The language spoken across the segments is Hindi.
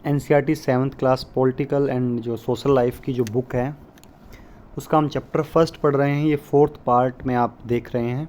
NCERT 7th class political and जो सोशल लाइफ की जो बुक है उसका हम चैप्टर फर्स्ट पढ़ रहे हैं। ये 4th पार्ट में आप देख रहे हैं।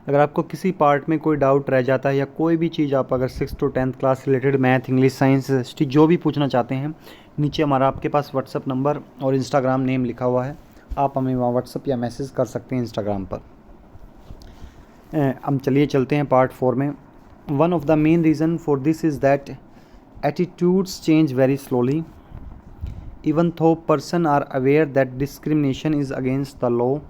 अगर आपको किसी पार्ट में कोई डाउट रह जाता है या कोई भी चीज़ आप अगर 6th to 10th class related math, English, science, history जो भी पूछना चाहते हैं, नीचे हमारा आपके पास व्हाट्सअप नंबर और इंस्टाग्राम नेम लिखा हुआ है। आप हमें वहाँ व्हाट्सअप या मैसेज कर सकते हैं इंस्टाग्राम पर। हम चलिए चलते हैं पार्ट 4 में। One of the main reason for this is that attitudes change very slowly even though person are aware that discrimination is against the law.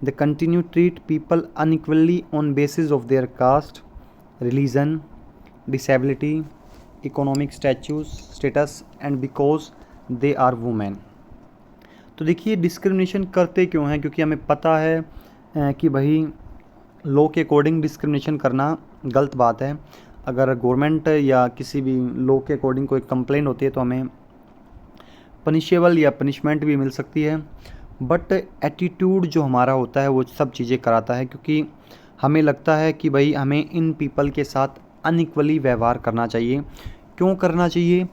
They continue to treat people unequally on basis of their caste, religion, disability, economic status and because they are women. तो देखिए डिस्क्रिमिनेशन करते क्यों हैं? क्योंकि हमें पता है कि भाई लॉ के अकॉर्डिंग डिस्क्रिमिनेशन करना गलत बात है। अगर गवर्नमेंट या किसी भी लॉ के अकॉर्डिंग कोई कंप्लेंट होती है तो हमें पनिशेबल या पनिशमेंट भी मिल सकती है। बट एटीट्यूड जो हमारा होता है वो सब चीज़ें कराता है, क्योंकि हमें लगता है कि भाई हमें इन पीपल के साथ अनइक्वली व्यवहार करना चाहिए। क्यों करना चाहिए?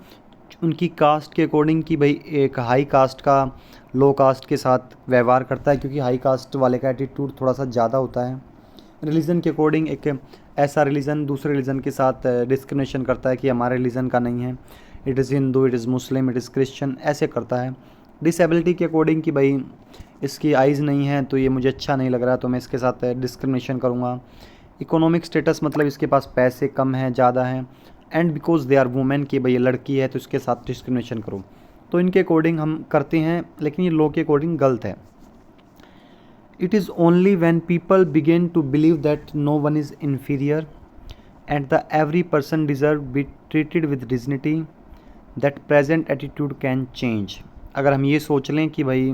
उनकी कास्ट के अकॉर्डिंग कि भाई एक हाई कास्ट का लो कास्ट के साथ व्यवहार करता है, क्योंकि हाई कास्ट वाले का एटीट्यूड थोड़ा सा ज़्यादा होता है। रिलीजन के अकॉर्डिंग एक ऐसा रिलीजन दूसरे रिलीजन के साथ डिस्क्रिमिनेशन करता है कि हमारे रिलीजन का नहीं है, it is Hindu, it is Muslim, it is Christian, ऐसे करता है। डिसेबिलिटी के अकॉर्डिंग कि भाई इसकी आइज़ नहीं है तो ये मुझे अच्छा नहीं लग रहा तो मैं इसके साथ डिस्क्रिमिनेशन करूँगा। इकोनॉमिक स्टेटस मतलब इसके पास पैसे कम हैं, ज़्यादा हैं, and because they are women कि भाई ये लड़की है तो इसके साथ डिस्क्रिमिनेशन करो। तो इनके अकॉर्डिंग हम करते हैं, लेकिन ये लॉ के अकॉर्डिंग गलत है। It is only when people begin to believe that no one is inferior and that every person deserves to be treated with dignity that present attitude can change. अगर हम ये सोच लें कि भाई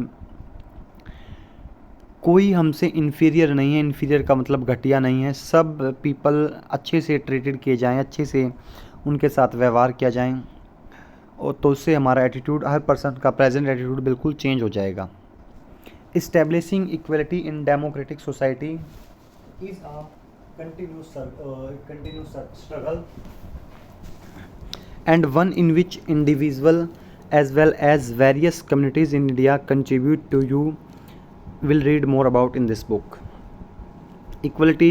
कोई हमसे इन्फीरियर नहीं है, इन्फीरियर का मतलब घटिया नहीं है, सब पीपल अच्छे से ट्रीटेड किए जाएं, अच्छे से उनके साथ व्यवहार किया जाए, और तो उससे हमारा एटीट्यूड, हर पर्सन का प्रेजेंट एटीट्यूड बिल्कुल चेंज हो जाएगा। Establishing equality in democratic society is a continuous struggle and one in which individual as well as various communities in India contribute to. You will read more about in this book. Equality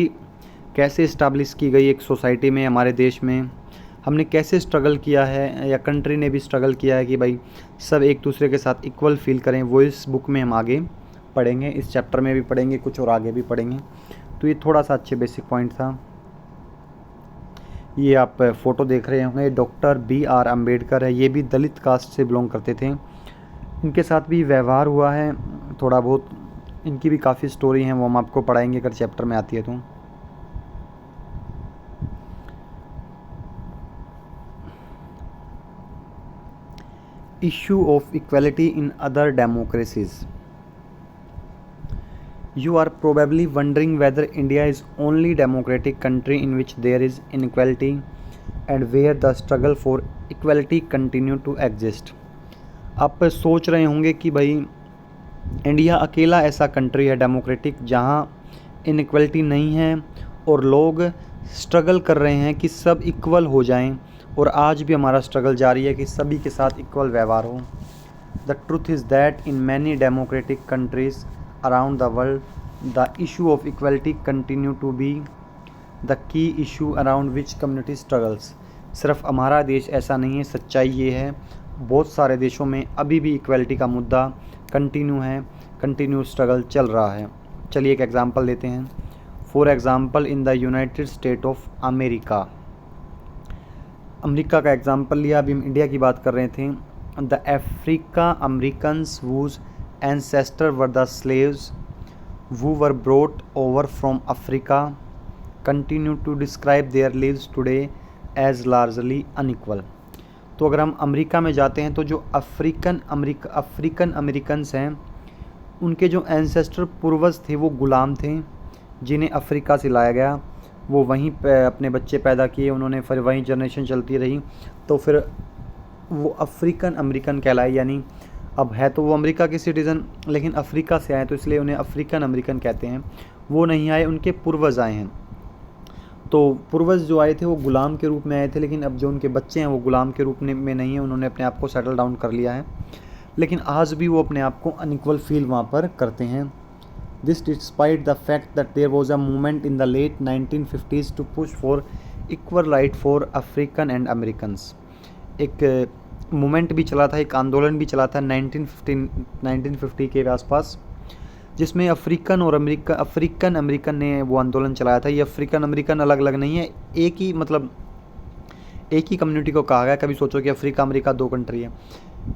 कैसे इस्टेब्लिश की गई एक सोसाइटी में, हमारे देश में हमने कैसे स्ट्रगल किया है या कंट्री ने भी स्ट्रगल किया है कि भाई सब एक दूसरे के साथ इक्वल फील करें, वो इस बुक में हम आगे पढ़ेंगे। इस चैप्टर में भी पढ़ेंगे कुछ और आगे भी पढ़ेंगे। तो ये थोड़ा सा अच्छे बेसिक पॉइंट था। ये आप फ़ोटो देख रहे होंगे, डॉक्टर BR अम्बेडकर है। ये भी दलित कास्ट से बिलोंग करते थे। इनके साथ भी व्यवहार हुआ है थोड़ा बहुत, इनकी भी काफ़ी स्टोरी हैं, वो हम आपको पढ़ाएंगे अगर चैप्टर में आती है तो। Issue of equality in other democracies. You are probably wondering whether India is only democratic country in which there is inequality and where the struggle for equality continue to exist. आप सोच रहे होंगे कि भाई इंडिया अकेला ऐसा कंट्री है डेमोक्रेटिक जहाँ इनइक्वलिटी नहीं है और लोग स्ट्रगल कर रहे हैं कि सब इक्वल हो जाएं, और आज भी हमारा स्ट्रगल जारी है कि सभी के साथ इक्वल व्यवहार हो। The truth is that in many democratic countries around the world, the issue of equality continue to be the key issue around which community struggles. सिर्फ हमारा देश ऐसा नहीं है, सच्चाई ये है बहुत सारे देशों में अभी भी इक्वलिटी का मुद्दा कंटिन्यू स्ट्रगल चल रहा है। चलिए एक एग्जांपल लेते हैं। For example in the United state of America, America का एग्जांपल लिया, अभी हम इंडिया की बात कर रहे थे। The Africa Americans whose ancestors were the slaves who were brought over from Africa continue to describe their lives today as largely unequal. तो अगर हम अमेरिका में जाते हैं तो जो अफ्रीकन अमेरिकन्स हैं, उनके जो एंसेस्टर पूर्वज थे वो ग़ुलाम थे जिन्हें अफ्रीका से लाया गया। वो वहीं पे अपने बच्चे पैदा किए, उन्होंने फिर वहीं जनरेशन चलती रही, तो फिर वो अफ्रीकन अमेरिकन कहलाए। यानी अब है तो वो अमेरिका के सिटीज़न लेकिन अफ्रीका से आए तो इसलिए उन्हें अफ्रीकन अमेरिकन कहते हैं। वो नहीं आए, उनके पूर्वज आए हैं। तो पूर्वज जो आए थे वो गुलाम के रूप में आए थे, लेकिन अब जो उनके बच्चे हैं वो गुलाम के रूप में नहीं है, उन्होंने अपने आप को सेटल डाउन कर लिया है। लेकिन आज भी वो अपने आप को अनइक्वल फील वहाँ पर करते हैं। This despite the fact that there was a movement in the late 1950s to push for equal right for African and Americans. एक मूवमेंट भी चला था, एक आंदोलन भी चला था 1950 के आसपास, जिसमें अफ्रीकन अमेरिकन ने वो आंदोलन चलाया था। ये अफ्रीकन अमेरिकन अलग अलग नहीं है, एक ही मतलब एक ही कम्युनिटी को कहा गया। कभी सोचो कि अफ्रीका अमेरिका दो कंट्री है।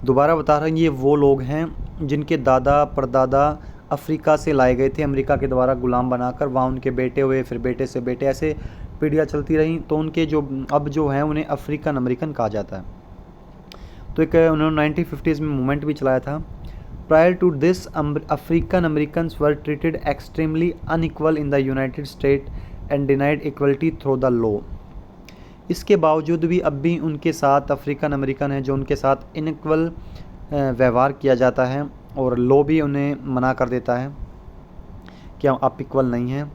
दोबारा बता रहा हूँ, ये वो लोग हैं जिनके दादा परदादा अफ्रीका से लाए गए थे अमेरिका के द्वारा गुलाम बनाकर, वहाँ उनके बेटे हुए, फिर बेटे से बेटे, ऐसे पीढ़ियाँ चलती रहीं। तो उनके जो अब जो हैं उन्हें अफ्रीकन अमेरिकन कहा जाता है। तो एक उन्होंने 1950s में मूवमेंट भी चलाया था। Prior to this African Americans were treated extremely unequal in the United State and denied equality through the law. इसके बावजूद भी अब भी उनके साथ अफ्रीकन अमेरिकन हैं जो उनके साथ इनइक्वल व्यवहार किया जाता है, और लॉ भी उन्हें मना कर देता है कि आप इक्वल नहीं हैं।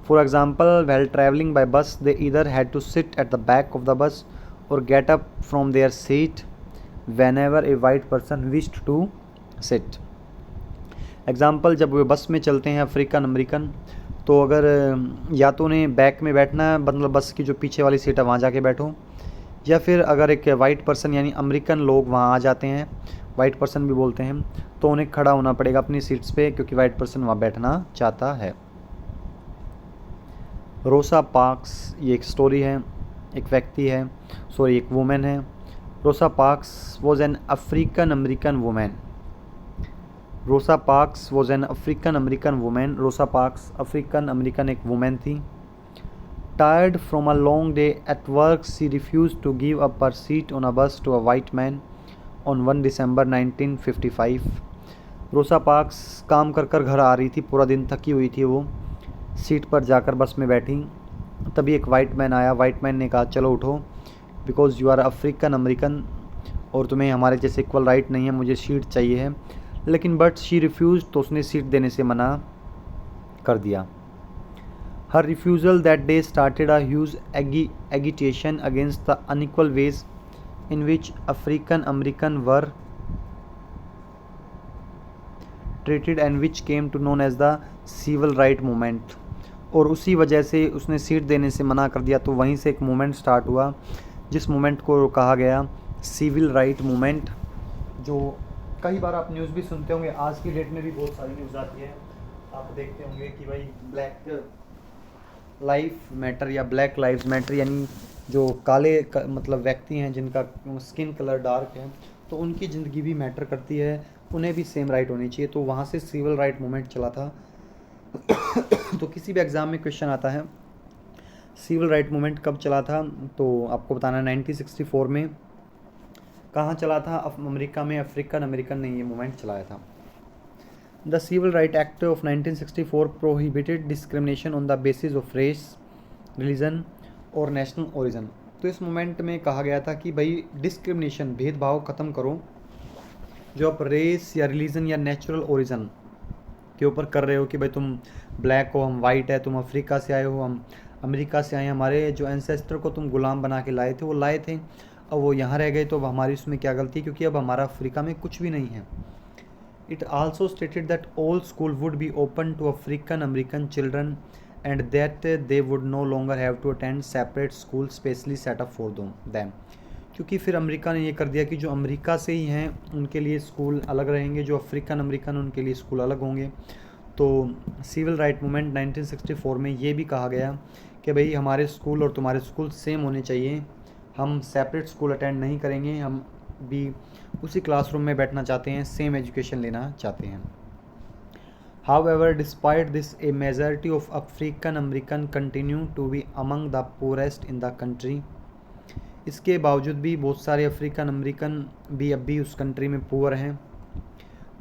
For example, while travelling by bus they either had to sit at the back of the bus और get up from their seat whenever a white person wished to sit। Example, जब वे बस में चलते हैं अफ्रीकन अमेरिकन, तो अगर या तो उन्हें बैक में बैठना है, मतलब बस की जो पीछे वाली सीट है वहाँ जाके बैठो, या फिर अगर एक वाइट पर्सन यानी अमेरिकन लोग वहाँ आ जाते हैं, वाइट पर्सन भी बोलते हैं, तो उन्हें खड़ा होना पड़ेगा अपनी सीट्स पे, क्योंकि वाइट पर्सन वहाँ बैठना चाहता है। रोसा पार्क्स, ये एक स्टोरी है, एक व्यक्ति है, सॉरी एक वुमेन है। Rosa Parks was an African American woman। Rosa Parks was an African American woman। Rosa Parks African American एक वुमेन थी। Tired from a long day at work, she refused to give up her seat on a bus to a white man on 1 December 1955। Rosa parks काम कर कर घर आ रही थी, पूरा दिन थकी हुई थी, वो सीट पर जाकर बस में बैठी। तभी एक वाइट मैन आया। वाइट मैन ने कहा चलो उठो, because you are African American और तुम्हें हमारे जैसे इक्वल राइट नहीं है, मुझे सीट चाहिए है। लेकिन बट शी रिफ्यूज, तो उसने सीट देने से मना कर दिया। हर refusal that day started a huge agitation against the unequal ways in which African American were treated and which came to known as the civil right movement. और उसी वजह से उसने सीट देने से मना कर दिया, तो वहीं से एक मूवमेंट स्टार्ट हुआ, जिस मूवमेंट को कहा गया सिविल राइट मूवमेंट, जो कई बार आप न्यूज़ भी सुनते होंगे। आज की डेट में भी बहुत सारी न्यूज़ आती है, आप देखते होंगे कि भाई ब्लैक लाइफ मैटर या ब्लैक लाइव्स मैटर, यानी जो मतलब व्यक्ति हैं जिनका स्किन कलर डार्क है, तो उनकी ज़िंदगी भी मैटर करती है, उन्हें भी सेम राइट होनी चाहिए। तो वहाँ से सिविल राइट मूवमेंट चला था। तो किसी भी एग्ज़ाम में क्वेश्चन आता है सिविल राइट मूवमेंट कब चला था, तो आपको बताना 1964 में। कहाँ चला था? अमेरिका में। अफ्रीकन अमेरिकन ने ये मूवमेंट चलाया था। The civil Right Act of 1964 prohibited discrimination on the basis of race, religion और नेशनल ओरिजिन। तो इस मूवमेंट में कहा गया था कि भाई डिस्क्रिमिनेशन, भेदभाव ख़त्म करो, जो आप रेस या रिलीजन या नेचुरल ओरिजिन के ऊपर कर रहे हो कि भाई तुम ब्लैक हो, हम वाइट है, तुम अफ्रीका से आए हो, हम अमेरिका से आए हैं, हमारे जो एंसेस्टर को तुम गुलाम बना के लाए थे वो लाए थे, अब वो यहाँ रह गए, तो अब हमारी उसमें क्या गलती, क्योंकि अब हमारा अफ्रीका में कुछ भी नहीं है। It also stated that all school would be open to African American children and that they would no longer have to attend separate school specially set up for them. क्योंकि फिर अमेरिका ने ये कर दिया कि जो अमेरिका से ही हैं उनके लिए स्कूल अलग रहेंगे, जो अफ्रीकन अमेरिकन उनके लिए स्कूल अलग होंगे। तो सिविल राइट मूवमेंट 1964 में ये भी कहा गया कि भाई हमारे स्कूल और तुम्हारे स्कूल सेम होने चाहिए, हम सेपरेट स्कूल अटेंड नहीं करेंगे, हम भी उसी क्लासरूम में बैठना चाहते हैं, सेम एजुकेशन लेना चाहते हैं। However despite this a majority of African American continue to be among the poorest in the country. इसके बावजूद भी बहुत सारे अफ्रीकन अमेरिकन भी अब भी उस कंट्री में पुअर हैं।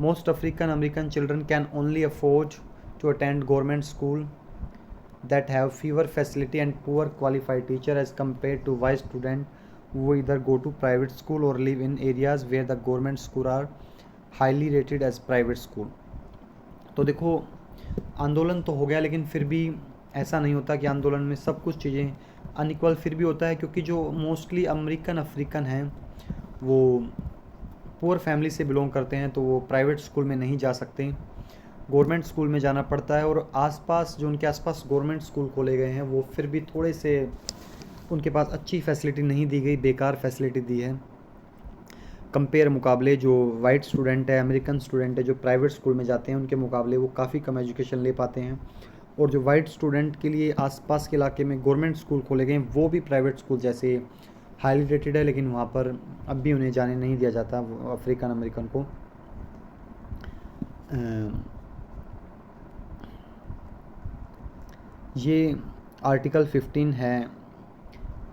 Most African American children can only afford to attend government school that have fewer facility and poor qualified teacher as compared to white student who either go to private school or live in areas where the government school are highly rated as private school। तो देखो आंदोलन तो हो गया, लेकिन फिर भी ऐसा नहीं होता कि आंदोलन में सब कुछ चीज़ें अनइक्वल फिर भी होता है, क्योंकि जो मोस्टली अमेरिकन अफ्रीकन हैं वो पुअर फैमिली से बिलोंग करते हैं, तो वो प्राइवेट स्कूल में नहीं जा सकते, गवर्नमेंट स्कूल में जाना पड़ता है। और आसपास जो उनके आसपास गवर्नमेंट स्कूल खोले गए हैं वो फिर भी थोड़े से उनके पास अच्छी फैसिलिटी नहीं दी गई, बेकार फैसिलिटी दी है कंपेयर मुकाबले। जो वाइट स्टूडेंट है, अमेरिकन स्टूडेंट है, जो प्राइवेट स्कूल में जाते हैं उनके मुकाबले वो काफ़ी कम एजुकेशन ले पाते हैं। और जो वाइट स्टूडेंट के लिए आसपास के इलाके में गवर्नमेंट स्कूल खोले गए हैं वो भी प्राइवेट स्कूल जैसे हाईली रेटेड है, लेकिन वहाँ पर अब भी उन्हें जाने नहीं दिया जाता अफ्रीकन अमेरिकन को। ये आर्टिकल 15 है,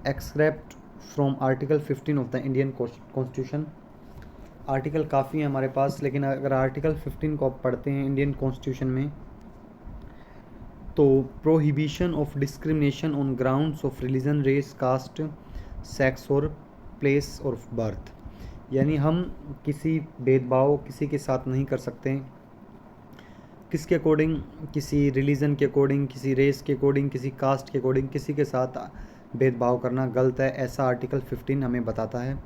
extract from article 15 of the Indian constitution. Article काफ़ी है हमारे पास, लेकिन अगर आर्टिकल 15 को आप पढ़ते हैं इंडियन कॉन्स्टिट्यूशन में, तो prohibition of discrimination on grounds of religion, race, caste, sex और प्लेस ऑफ बर्थ, यानी हम किसी भेदभाव किसी के साथ नहीं कर सकते, किसके अकॉर्डिंग, किसी रिलीजन के अकॉर्डिंग, किसी रेस के अकॉर्डिंग, किसी कास्ट के अकॉर्डिंग किसी के साथ भेदभाव करना गलत है, ऐसा आर्टिकल 15 हमें बताता है।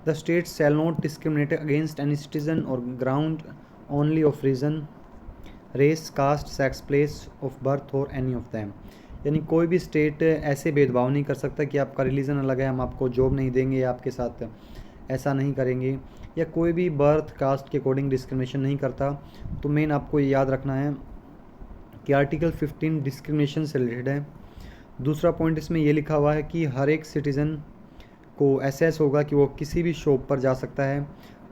The state shall not discriminate against any citizen और ground only of religion, race, caste, sex, place of birth और एनी ऑफ दैम, यानी कोई भी स्टेट ऐसे भेदभाव नहीं कर सकता कि आपका रिलीजन अलग है हम आपको जॉब नहीं देंगे या आपके साथ ऐसा नहीं करेंगे, या कोई भी बर्थ कास्ट के अकॉर्डिंग डिस्क्रिमिनेशन नहीं करता। तो मेन आपको ये याद रखना है कि आर्टिकल 15 डिस्क्रिमिनेशन से रिलेटेड है। दूसरा पॉइंट इसमें ये लिखा हुआ है कि हर एक सिटीज़न को एसेस होगा कि वो किसी भी शॉप पर जा सकता है,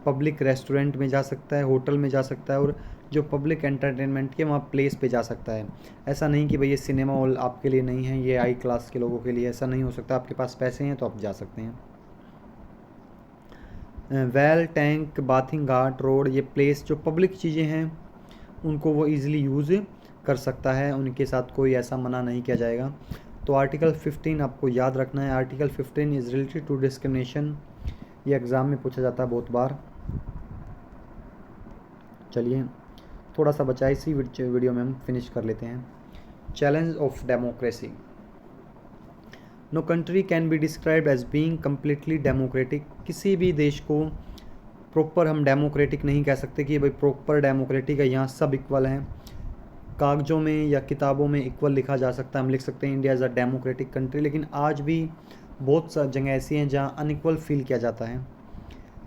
पब्लिक रेस्टोरेंट में जा सकता है, होटल में जा सकता है, और जो पब्लिक एंटरटेनमेंट के वहाँ प्लेस पे जा सकता है। ऐसा नहीं कि भाई ये सिनेमा हॉल आपके लिए नहीं है, ये हाई क्लास के लोगों के लिए, ऐसा नहीं हो सकता। आपके पास पैसे हैं तो आप जा सकते हैं। वेल, टैंक, बाथिंग घाट, रोड, ये प्लेस जो पब्लिक चीज़ें हैं उनको वो ईज़िली यूज़ कर सकता है, उनके साथ कोई ऐसा मना नहीं किया जाएगा। तो आर्टिकल 15 आपको याद रखना है। Article 15 is related to discrimination, ये एग्ज़ाम में पूछा जाता है बहुत बार। चलिए थोड़ा सा बचा, इसी वीडियो में हम फिनिश कर लेते हैं। Challenge of democracy. No country can be described as being completely democratic, किसी भी देश को प्रॉपर हम डेमोक्रेटिक नहीं कह सकते कि भाई प्रॉपर डेमोक्रेटिक है, यहाँ सब इक्वल हैं। कागज़ों में या किताबों में इक्वल लिखा जा सकता है, हम लिख सकते हैं India is a democratic country, लेकिन आज भी बहुत सा जगह ऐसी हैं जहाँ अनइक्वल फील किया जाता है।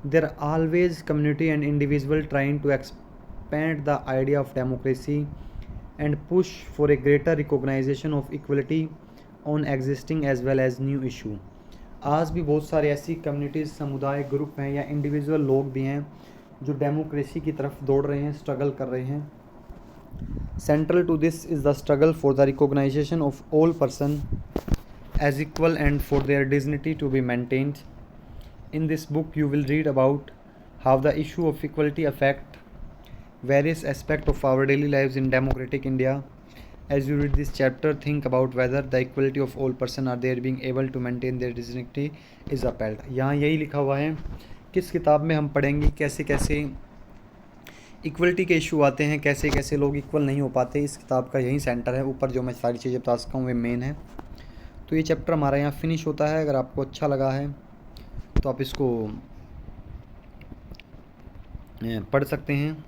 There are always community and individual trying to expand the idea of democracy and push for a greater recognition of equality on existing as well as new issue. आज भी बहुत सारे ऐसी कम्युनिटीज़, समुदाय, ग्रुप हैं या इंडिविजुअल लोग भी हैं जो डेमोक्रेसी की तरफ दौड़ रहे हैं, स्ट्रगल कर रहे हैं। Central to this is the struggle for the recognition of all persons as equal and for their dignity to be maintained. In this book, you will read about how the issue of equality affect various aspects of our daily lives in democratic India. As you read this chapter, think about whether the equality of all persons are there being able to maintain their dignity is upheld. यहाँ यही लिखा हुआ है, किस किताब में हम पढ़ेंगे कैसे कैसे इक्वलिटी के इशू आते हैं, कैसे कैसे लोग इक्वल नहीं हो पाते। इस किताब का यही सेंटर है, ऊपर जो मैं सारी चीज़ें बता सकता हूँ वे मेन है। तो ये चैप्टर हमारा यहाँ फिनिश होता है। अगर आपको अच्छा लगा है तो आप इसको पढ़ सकते हैं।